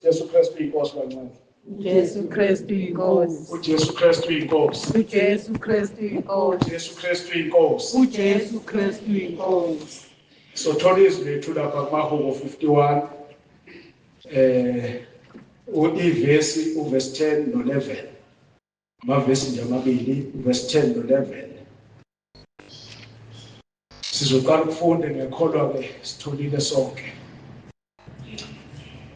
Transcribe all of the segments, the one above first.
Jesu Kristu inkosi kancane. Jesu Kristu inkosi. uJesu Kristu inkosi. uJesu Kristu inkosi. uJesu Kristu inkosi. uJesu Kristu inkosi. So thola izwi lethu lapha kumahubo 51 ivesi uverse 10 no11. Amavesi nje amabili uverse 10 no11. Sizoqala ukufunda ngekholwa ke sitholile sonke.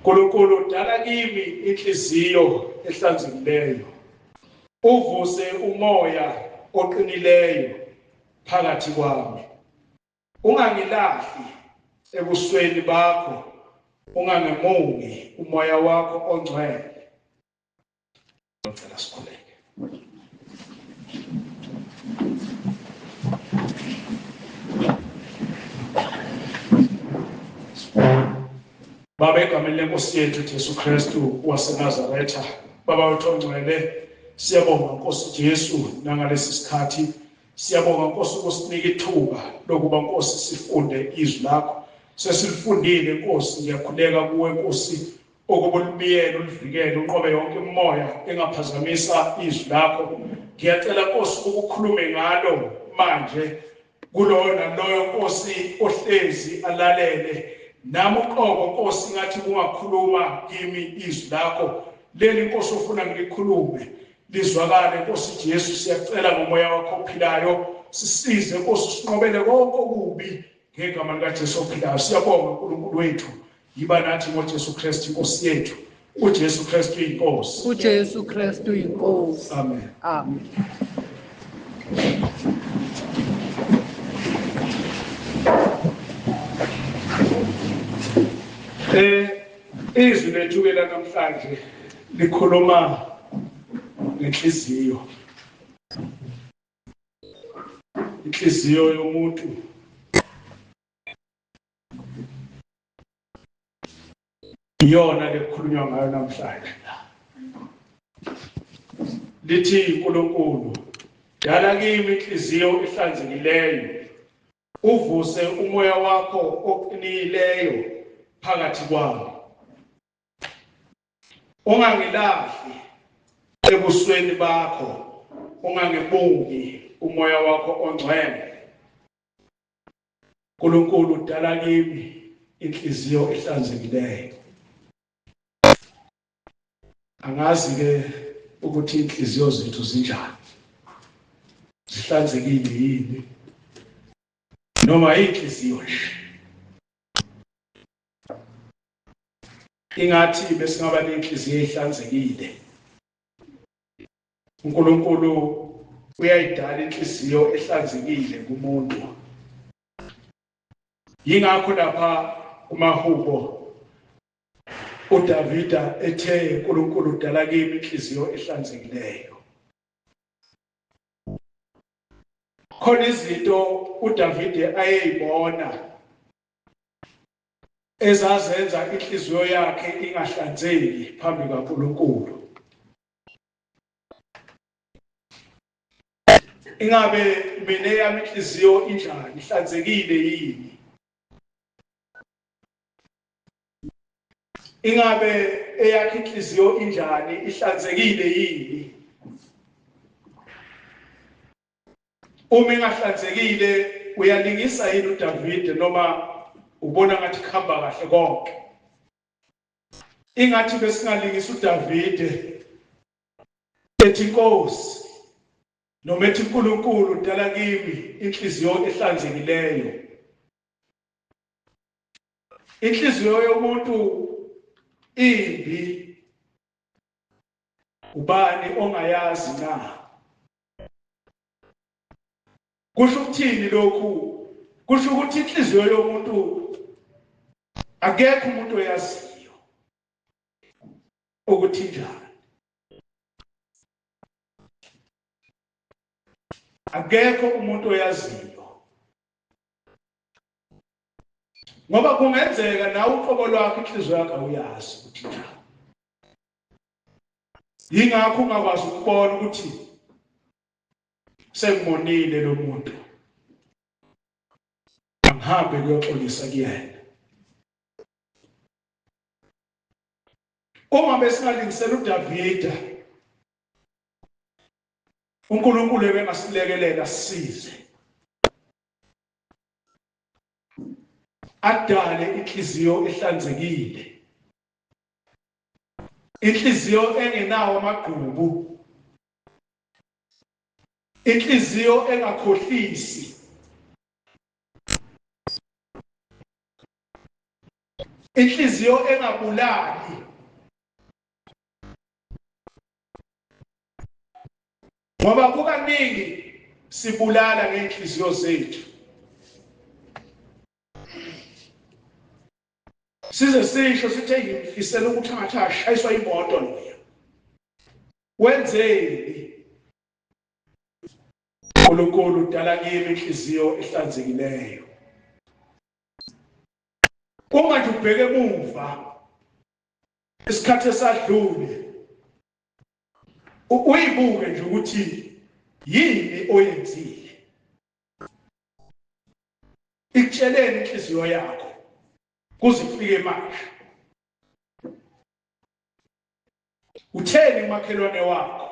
uNkulunkulu dala kimi inhliziyo ehlanzekileyo. Uvuse umoya oqinileyo phakathi kwami. Ungangilahli ebusweni bakho. Ungangemungi umoya wakho ongcwele. Ngicela sikhuleke. Baba egameni lenkosi yethu Jesu Kristu waseNazaretha, Baba wethu ongcwele, siyabonga Nkosi Jesu nangalesi sikhathi. Siyabonga Nkosi ukusinika ithuba lokuba Nkosi sifunde izwi lakho. Sesilifundile Nkosi, ngiyakhuleka kuwe Nkosi ukuba ulibiyele ulivikele unqobe yonke imimoya engaphazamisa izwi lakho. Ngiyacela Nkosi ukukhulume ngalo manje kuloyo naloyo Nkosi ohlezi alalele. Nami uqobo Nkosi ngathi kungakhuluma kimi izwi lakho. Leli Nkosi ufuna ngilikhulume lizwakale Nkosi Jesu. Siyacela ngomoya wakho ophilayo sisize Nkosi, sinqobele konke okubi ngegama likaJesu ophilayo. Siyabonga uNkulunkulu wethu, yiba nathi ngoJesu Kristu inkosi yethu. uJesu Kristu inkosi. uJesu Kristu inkosi. Amen. Amen. Izwi lethu ke namhlanje likhuluma ngenhliziyo. Inhliziyo yomuntu iyona lekukhulunywa ngayo namhlanje. Lithi uNkulunkulu, dala kimi inhliziyo ehlanzekileyo. Uvuse umoya wakho oqinileyo phakathi kwami. Ungangilahli ebusweni bakho. Ungangebungi umoya wakho ongcwele. uNkulunkulu dala kimi inhliziyo ehlanzekileyo. Angazi ke ukuthi inhliziyo zethu zinjani. Zihlanzekile yini? Noma inhliziyo nje. Ingathi besingaba nenhliziyo ehlanzekile. uNkulunkulu uyayidala inhliziyo ehlanzekile kumuntu. Yingakho lapha kumahubo uDavida ethe uNkulunkulu dala kimi inhliziyo ehlanzekileyo. Khona izinto uDavide ayeyibona ezazenza inhliziyo yakhe ingahlanzeki phambi kaNkulunkulu. Ingabe mina yami inhliziyo injani, ihlanzekile yini? Ingabe eyakhe inhliziyo injani, ihlanzekile yini? Uma ingahlanzekile uyalingisa yini uDavide noma ubona ngathi khamba kahle konke? Ingathi besingalingisa uDavide ethi Nkosi noma ethi uNkulunkulu dala kimi inhliziyo ehlanzekileyo. Inhliziyo yomuntu imbi ubani ongayazi na? Kusho ukuthini lokhu? Kusho ukuthi inhliziyo yomuntu akekho umuntu oyaziyo ukuthi njani. Akekho umuntu oyaziyo. Ngoba kungenzeka nawe uqobo lwakho inhliziyo yakho uyazi ukuthi njani. Yingakho ungakwazi ukubona ukuthi sengimonile lo muntu, angihambe kuyoxolisa kuyena. Uma besingalingisela uDavida, uNkulunkulu ebengasilekelela sisize. Adale inhliziyo ehlanzekile. Inhliziyo engenawo amagqubu. Inhliziyo engakhohlisi. Inhliziyo engabulali. Ngoba kukaningi sibulala ngenhliziyo zethu. Size sisho sithi ngifisela ukuthi angathi ashayiswa imoto leyo. Wenzeni? uNkulunkulu udala kimi inhliziyo ehlanzekileyo. Ungathi ubheke emuva isikhathi esadlule. Uyibuke nje ukuthi yini oyenzile. Ikutsheleni inhliziyo yakho kuze kufike manje. Utheni umakhelwane wakho?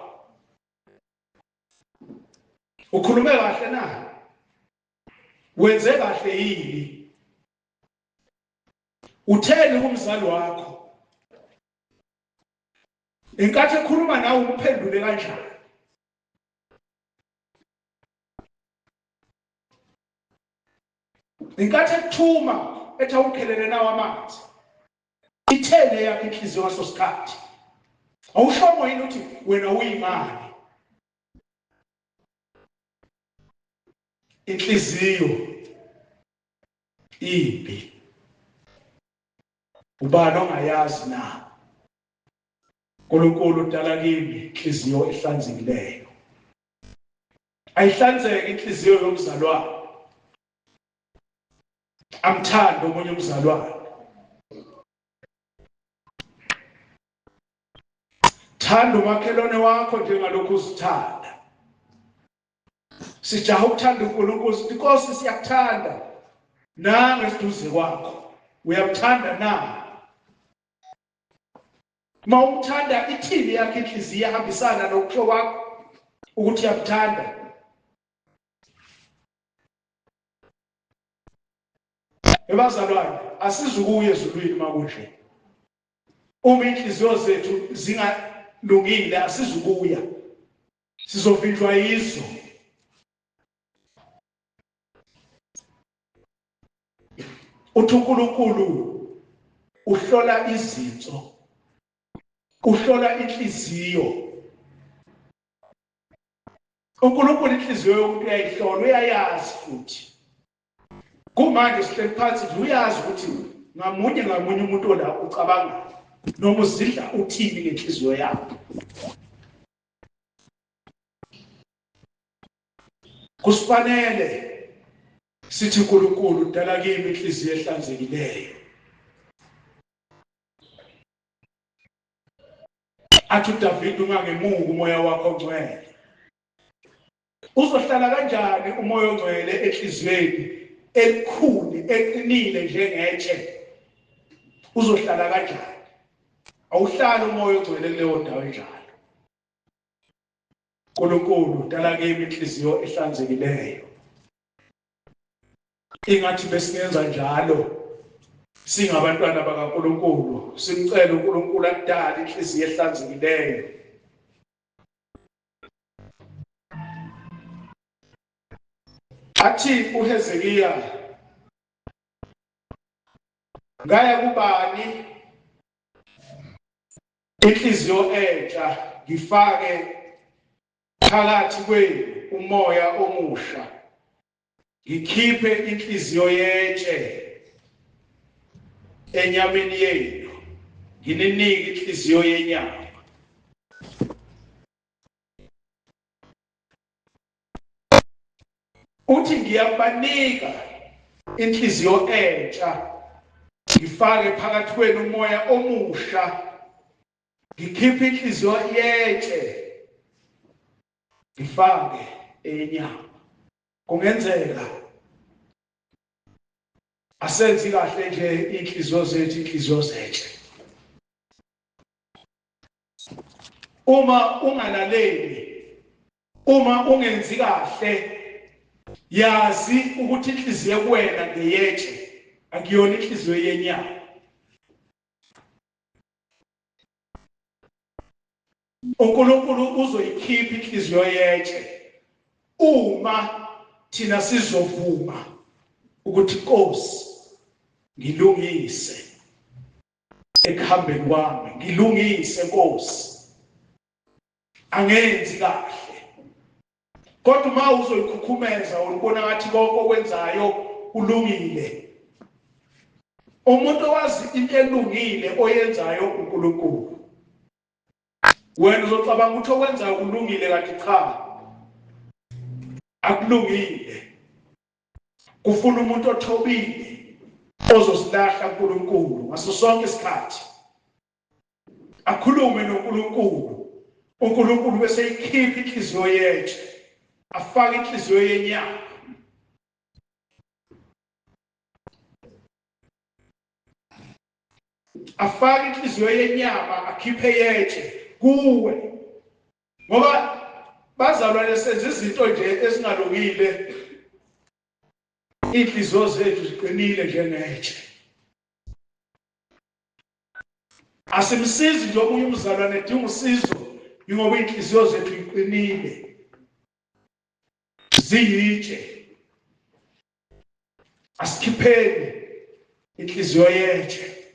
Ukhulume kahle na? Wenze kahle yini? Utheni kumzali wakho? Inkathi ekhuluma nawe uphendule kanjani? Inkathi ekuthuma ethi awukhelele nawe amanzi. Ithene yakhe inhliziyo ngaso sikhathi. Awushomo yini ukuthi wena uyimali? Inhliziyo imbi. Ubani ongayazi na? uNkulunkulu udala kimi inhliziyo ehlanzekileyo. Ayihlanzeke inhliziyo yomzalwane. Amthanda omunye umzalwane. Thanda umakhelwane wakho njengalokhu uzithanda. Sijaha ukuthanda uNkulunkulu sithi Nkosi siyakuthanda. Nange siduze kwakho. Uyamthanda na? Mawumthanda ithini yakhe inhliziyo ihambisana nokusho kwakho ukuthi uyakuthanda. Ebazalwane asizukuye ezulwini makunje. Uma inhliziyo zethu zingalungile asizukuya. Sizovinjwa yizo. uNkulunkulu uhlola izinto. Uhlola inhliziyo. uNkulunkulu inhliziyo yomuntu uyayihlola, uyayazi futhi. Kumanje sihleli phansi nje uyazi ukuthi ngamunye umuntu ola ucabanga noma uzidla uthini ngenhliziyo yakho. Kusifanele sithi uNkulunkulu udala kimi inhliziyo ehlanzekileyo. Athi uDavida ungangemuka umoya wakho ongcwele. Uzohlala kanjani umoya ongcwele enhliziyweni elikhulu eqinile njengetshe? Uzohlala kanjani? Awuhlali umoya ongcwele kuleyo ndawo enjalo. uNkulunkulu udala kimi inhliziyo ehlanzekileyo. Ingathi besingenza njalo singabantwana bakaNkulunkulu, simcela uNkulunkulu akudala inhliziyo ehlanzekileyo. Athi uHezekiya, ngaya kubani inhliziyo entsha ngifake phakathi kwenu umoya omusha, ngikhiphe inhliziyo yetshe enyameni yenu, ngininike inhliziyo yenyama. Uthi ngiyabanika inhliziyo entsha, ngifake phakathi kwenu umoya omusha, ngikhiphe inhliziyo yetshe, ngifake enyama. Kungenzeka asenzi kahle nje inhliziyo zethu, inhliziyo zethu. Uma ungalaleli, uma ungenzi kahle, yazi ukuthi inhliziyo kuwena ngeyetshe, akuyona inhliziyo yenyama. uNkulunkulu uzoyikhipha inhliziyo yetshe uma thina sizovuma ukuthi Nkosi ngilungise ekuhambeni kwami, ngilungise Nkosi, angenzi kahle. Kodwa uma uzoyikhukhumeza ubona ngathi konke okwenzayo ulungile, umuntu owazi into elungile oyenzayo uNkulunkulu, wena uzocabanga ukuthi okwenzayo kulungile kanti cha, akulungile. Kufuna umuntu othobile ozosilahla uNkulunkulu ngaso sonke isikhathi, akhulume noNkulunkulu, uNkulunkulu bese eyikhipha inhliziyo yetshe, afake inhliziyo yenyama. Afake inhliziyo yenyama, akhiphe yetshe kuwe, ngoba bazalwane senze izinto nje ezingalungile, inhliziyo zethu ziqinile njengetshe. Asimsizi nje omunye umzalwane edinga usizo ngoba inhliziyo zethu ziqinile, ziyitshe. Asikhipheni inhliziyo yetshe,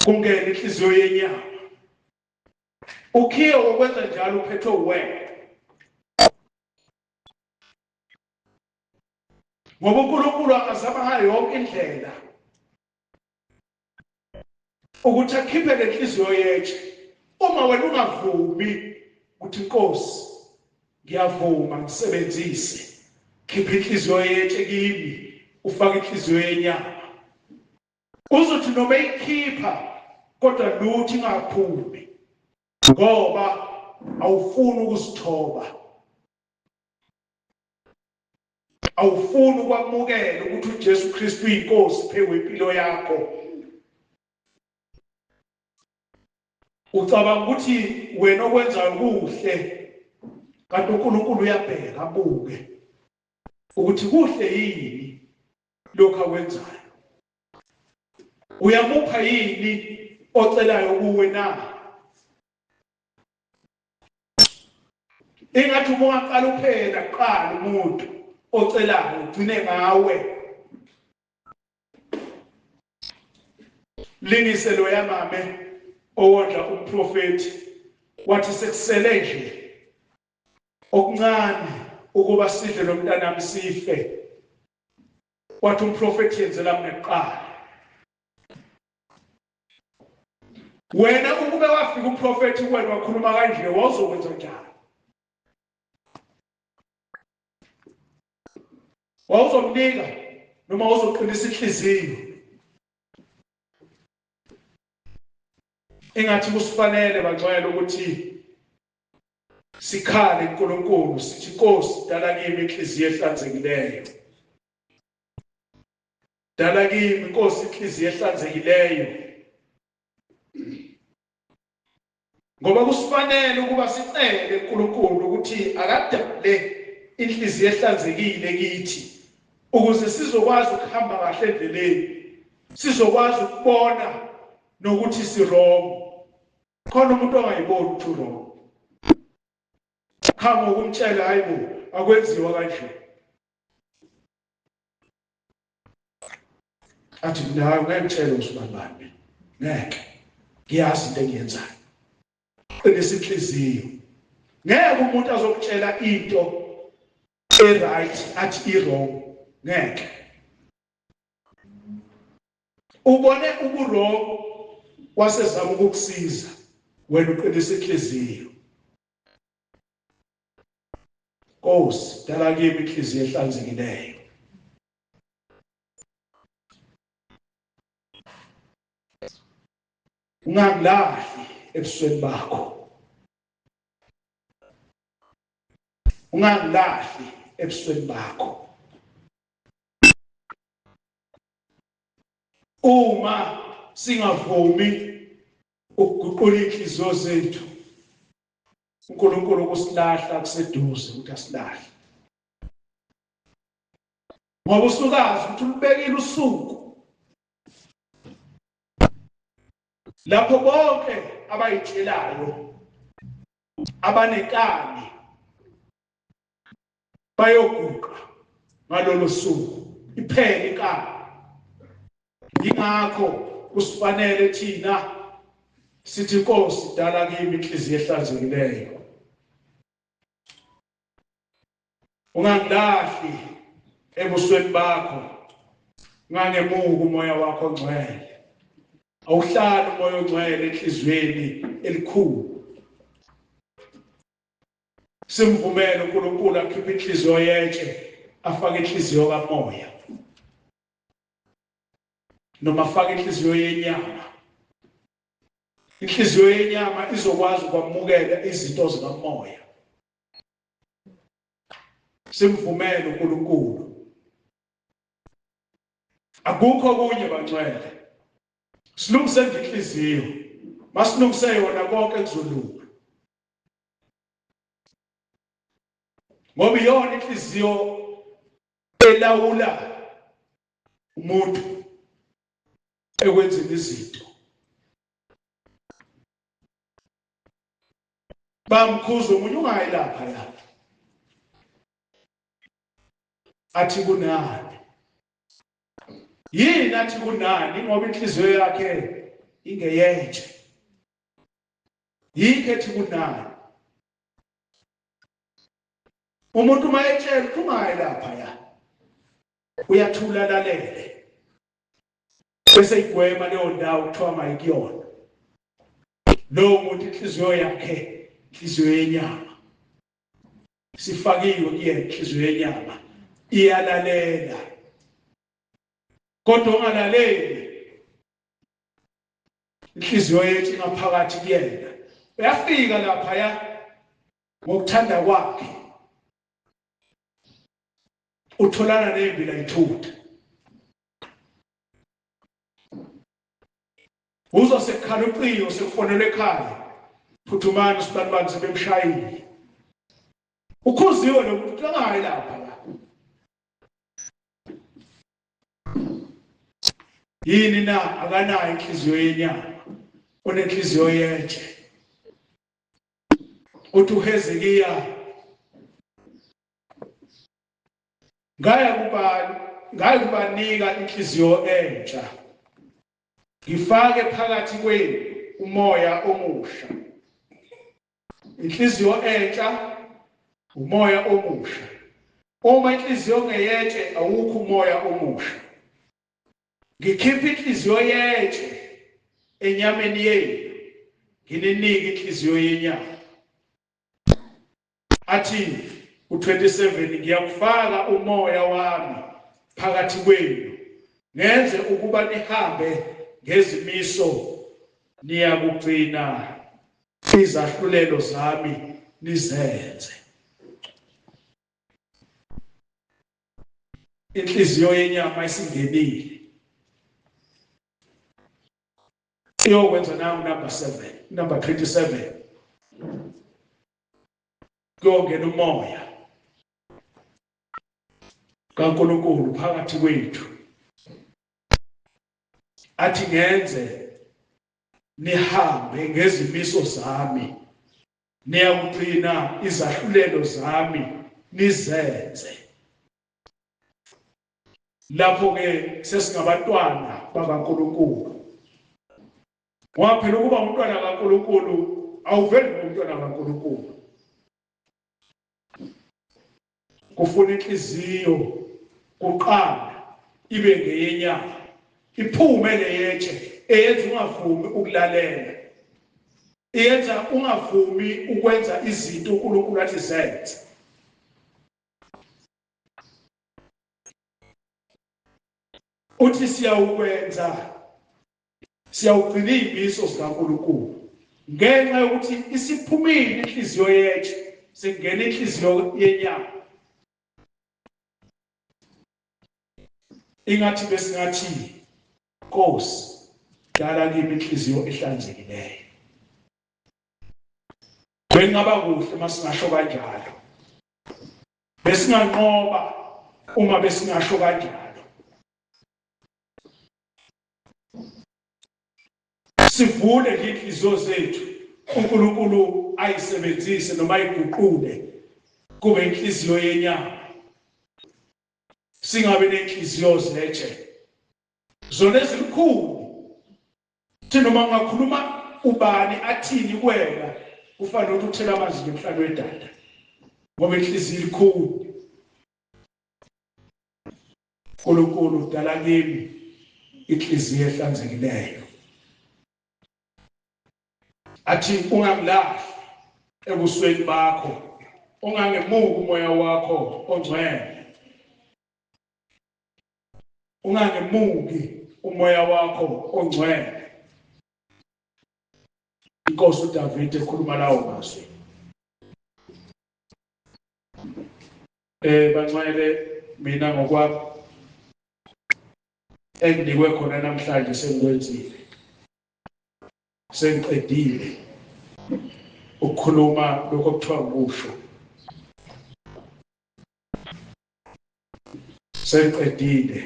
kungena inhliziyo yenyama. Ukhiye ukwenza njalo uphethwe uwena, ngoba uNkulunkulu akazama ngayo yonke indlela ukuthi akhiphe le inhliziyo yetshe. Uma wena ungavumi ukuthi Nkosi ngiyavuma ngisebenzise, khipha inhliziyo yetshe kimi, ufake inhliziyo yenyama, uzothi noma ikhipha kodwa lutho ingaphumi, ngoba awufuni ukuzithoba, awufuni ukwamukela ukuthi uJesu Kristu uyinkosi phezu kwempilo yakho. Ucabanga ukuthi wena okwenzayo kuhle, kanti uNkulunkulu uyabheka abuke ukuthi kuhle yini lokho akwenzayo, uyamupha yini ocelayo kuwe na. Ingathi uma ungaqala uphela kuqala umuntu ocelayo ugcine ngawe. Lingise lo yamame owodla umprofeti, wathi sekusele nje okuncane ukuba sidle lo mntanami sife, wathi umprofeti yenzela mina kuqala. Wena ukube wafika umprofeti wena wakhuluma kanje, wawuzokwenza njani? Wawuzomnika noma uzoqinisa inhliziyo? Engathi kusifanele bangcwele ukuthi sikhale kuNkulunkulu sithi Nkosi dala kimi inhliziyo ehlanzekileyo, dala kimi Nkosi inhliziyo ehlanzekileyo. Ngoba kusifanele ukuba sicele kuNkulunkulu ukuthi akadale inhliziyo ehlanzekile kithi, ukuze sizokwazi ukuhamba kahle endleleni, sizokwazi ukubona nokuthi si-wrong. Khona umuntu ongayiboni ukuthi u-wrong, khanga ukumtshela hayi bo akwenziwa kanje, athi mina ngayitshela usibambane, ngeke ngiyazi into engiyenzayo. Qinisa inhliziyo, ngeke umuntu azokutshela into e-right athi i-wrong, ngeke. Ubone ubu-wrong wasezama ukukusiza, wena uqinisa inhliziyo. Nkosi dala kimi inhliziyo ehlanzekileyo. Ungangilahli ebusweni bakho, ungangilahli ebusweni bakho. Uma singavumi ukuguqula inhliziyo zethu uNkulunkulu ukusilahla kuseduze ukuthi asilahle. Ngoba usukazi ukuthi ulibekile usuku lapho bonke abayitshelayo abanekani bayoguqa ngalolu suku iphele inkani. Ingakho kusifanele thina sithi Nkosi dala kimi inhliziyo ehlanzekileyo. Ungangilahli ebusweni bakho, ungangemuki umoya wakho ongcwele. Awuhlali umoya ongcwele enhliziyweni elikhulu. Simvumele uNkulunkulu akhiphe inhliziyo yetshe, afake inhliziyo kamoya. Noma afake inhliziyo yenyama. Inhliziyo yenyama izokwazi ukwamukela izinto zikamoya. Simvumele uNkulunkulu. Akukho kunye bangcwele. Silungise inhliziyo. Masilungise yona konke kuzolunga. Ngoba iyona inhliziyo elawula umuntu ekwenzeni izinto. Bamkhuza umunye ungayilapha la. Athi kunani? Yini athi kunani? Ngoba inhliziyo yakhe ingeyentshe. Yikho ethi kunani? Umuntu mayetshela ukuthi ungayilapha ya. Uyathula lalele. Bese igwema leyo ndawo kuthiwa mayikuyona. Lo muntu inhliziyo yakhe inhliziyo yenyama. Sifakiwe kuyena inhliziyo yenyama. Iyalalela. Kodwa ungalaleli. Inhliziyo yethu ingaphakathi kuyena. Uyafika lapha ya ngokuthanda kwakhe. Utholana nembi la ithutha. Uzo sekhala uqhiyo sekufonelwe ekhaya. Phuthumani sibantu sebemshayile. Ukhuziwe lo muntu kangayi lapha la. Yini na akanayo inhliziyo yenyama. Unenhliziyo yentshe. Uthi uHezekiya ngaya kubanika inhliziyo entsha. Ngifake phakathi kwenu umoya omusha. Inhliziyo entsha, umoya omusha. Uma inhliziyo ngeyentshe awukho umoya omusha. Ngikhipha inhliziyo yentshe enyameni yenu. Ngininike inhliziyo yenyama. Athi u27 ngiyakufaka umoya wami phakathi kwenu. Ngenze ukuba nihambe ngezimiso niyakugcina izahlulelo zami nizenze. Inhliziyo yenyama isingenile. Iyokwenza nawo number 27. Kuyongena umoya kaNkulunkulu phakathi kwethu. Athi ngenze nihambe ngezimiso zami niyakugcina izahlulelo zami nizenze. Lapho ke sesingabantwana bakaNkulunkulu. Ngoba phela ukuba umntwana kaNkulunkulu awuveli ngomntwana kaNkulunkulu. Kufuna inhliziyo kuqala ibe ngeyenyama. Iphume leyentshe eyenza ungavumi ukulalela. Iyenza ungavumi ukwenza izinto uNkulunkulu athi zenze. Uthi siyawugcina izimiso zikaNkulunkulu. Ngenxa yokuthi isiphumile inhliziyo yethu sengena inhliziyo yenyama. Ingathi besingathi Nkosi dala kimi inhliziyo ehlanzekileyo. Bengaba kuhle masingasho kanjalo. Besinganqoba uma besingasho kanjalo. Sivule inhliziyo zethu uNkulunkulu ayisebenzise noma ayiguqule kube inhliziyo yenyama. Singabe nenhliziyo zetshe. Zona ezilikhulu. Thina uma ngakhuluma ubani athini kuwena kufanele ukuthi uthela amazinyo emhlanje wedada. Ngoba inhliziyo ilikhulu. uNkulunkulu dala kimi inhliziyo ehlanzekileyo. Athi ungangilahli ebusweni bakho, ungangemuki umoya wakho ongcwele. Ungangemuki umoya wakho ongcwele. Inkosi uDavid ekhuluma lawo mazwi. Bangcwele mina ngokwami enginikwe khona namhlanje sengikwenzile. Sengiqedile ukukhuluma lokho kuthiwa ngikusho. Sengiqedile.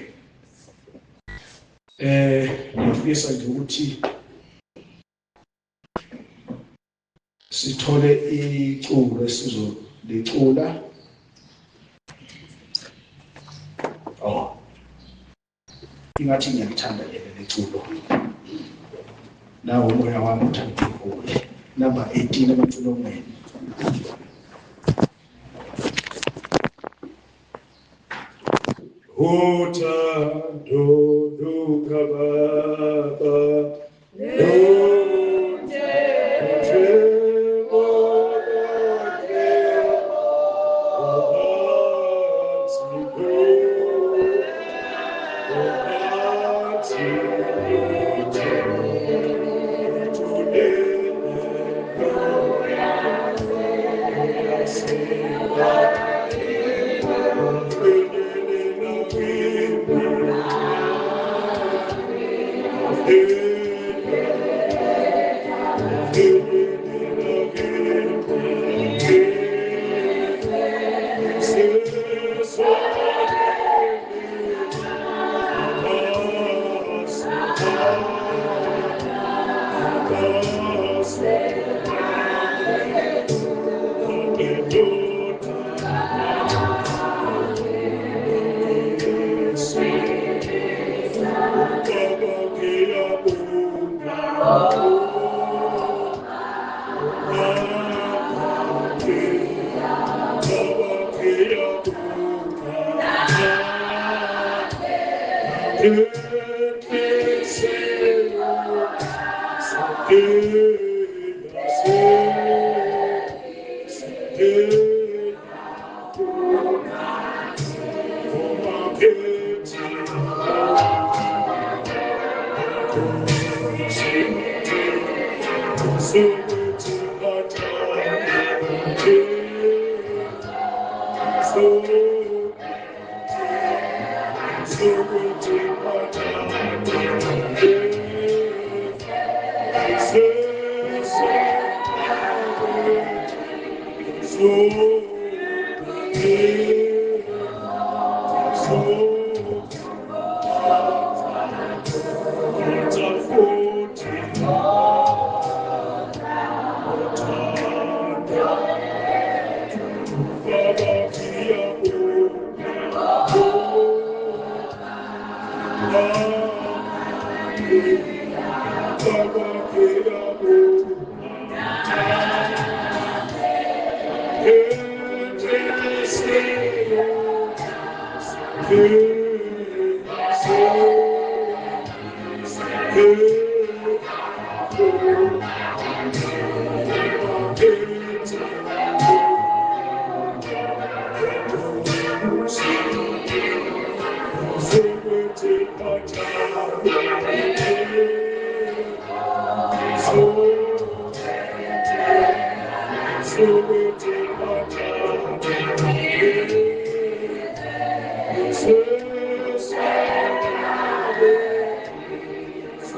Ngifisa nje ukuthi sithole iculo esizolicula. Ingathi ngiyalithanda leli culo. Nawo umoya wami uthanda ukuvula. Number 18 abaculo ngene. Uthando lukababa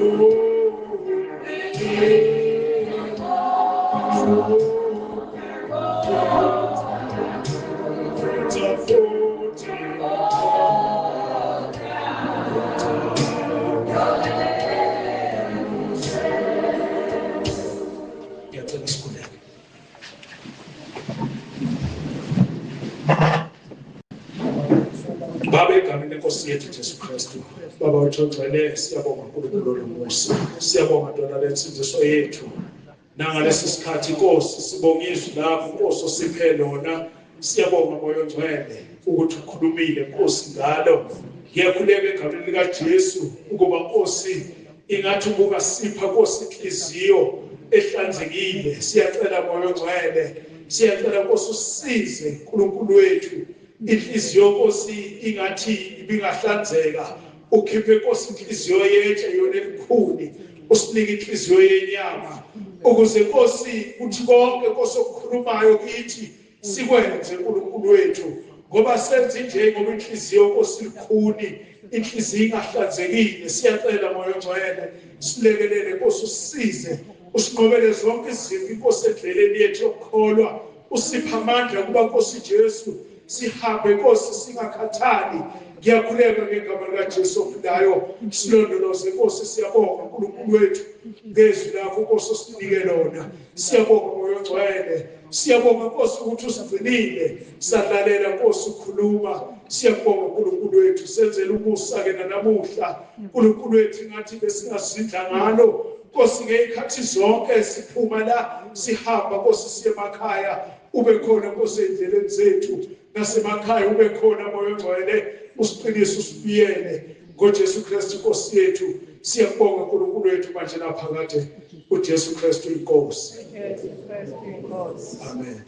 Oh Ngiyacela sikhuleke. Baba, egameni lenkosi yethu Jesu Kristu, Baba uthongcwele, siyabonga uNkulunkulu nomusa, siyabonga Ndodana lensindiso yethu. Nangalesi sikhathi Nkosi sibonga izwi lakho Nkosi osiphe lona, siyabonga Moya Ongcwele ukuthi ukhulumile Nkosi ngalo. Ngiyakhuleka egameni likaJesu ukuba Nkosi ingathi ubuka sipha Nkosi inhliziyo ehlanzekile. Siyacela Moya Ongcwele, siyacela Nkosi usisize uNkulunkulu wethu. Inhliziyo Nkosi ingathi ibingahlanzeka, ukhiphe Nkosi inhliziyo yetshe yona elikhuni, usinike inhliziyo yenyama ukuze Nkosi uthi konke Nkosi okukhulumayo kithi sikwenze uNkulunkulu wethu, ngoba senze nje ngoba inhliziyo Nkosi likhuni, inhliziyo ingahlanzekile. Siyacela Moya Ongcwele silekelele Nkosi usisize, usinqobele zonke izimpi Nkosi endleleni yethu yokukholwa, usipha amandla kuba Nkosi Jesu sihambe Nkosi singakhathali. Ngiyakhuleka ngegama likaJesu ophilayo, silondoloze Nkosi. Siyabonga uNkulunkulu wethu ngezwi lakho Nkosi osinike lona. Siyabonga Moya Ongcwele, siyabonga Nkosi ukuthi usigcinile, sadlalela Nkosi ukhuluma. Siyabonga uNkulunkulu wethu, senzele umusa-ke nanamuhla uNkulunkulu wethu ngathi besingasidla ngalo Nkosi ngezikhathi zonke siphuma la sihamba Nkosi siye emakhaya, ube khona Nkosi endleleni zethu nasemakhaya, ube khona Moya Ongcwele usiqinise usibiyele ngoJesu Kristu Nkosi yethu. Siyabonga uNkulunkulu wethu manje naphakade uJesu Kristu inkosi. Jesu Kristu inkosi. Amen.